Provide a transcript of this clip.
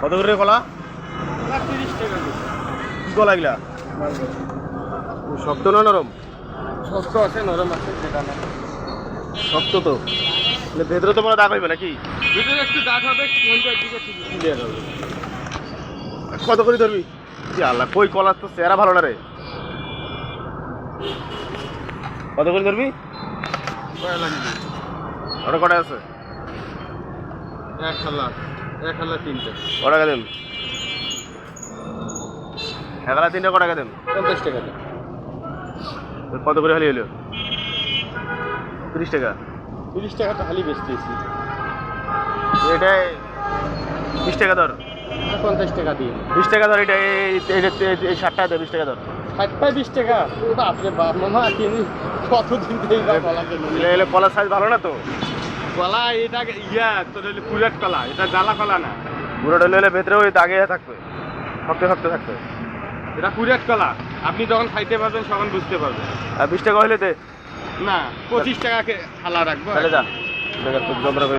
কত করে কলা? 30 টাকা। কি কলা এগুলা? শক্ত না নরম? শক্ত আছে, নরম আছে, যেটা না শক্ত তো, ভেতরে তো বড় দাগ হইবে নাকি? ভিতরে একটু দাঁত হবে, কোনটার দিকে ক্লিয়ার হবে। কত করে ধরবি? আল্লাহ, কই কলার তো চেহারা ভালো না রে। কত করে ধরবি? কয় লাগবে? ওটা কটা আছে? এক খালা 3টে। ক টাকা দেন? এগালা 3টা ক টাকা দেন? 50 টাকা দেন। কত করে হালি হলো? 30 টাকা। 30 টাকা তো হালি বেচতেছি। এটা 20 টাকা ধর। 50 টাকা দিয়ে 20 টাকা ধর। এটা এই 60 টাকা দে, 20 টাকা ধর। 20 টাকা? বাপরে বাপ, মামা কিনি কতদিন থেকে কলা কিনি। এলে কলার সাইজ ভালো না তো। কলা এটা তোর হইলে পুরাট কলা, এটা জ্বালা কলা না। পুরোটা হলে ভেতরে ওই দাগে থাকবে, শক্ত শক্ত থাকবে। এটা পুরাট কলা, আপনি যখন খাইতে পারবেন তখন বুঝতে পারবেন। আর 20 টাকা হইলে দে। না, 25 টাকাকে হালা রাখবো। তাহলে যা, যন্ত্র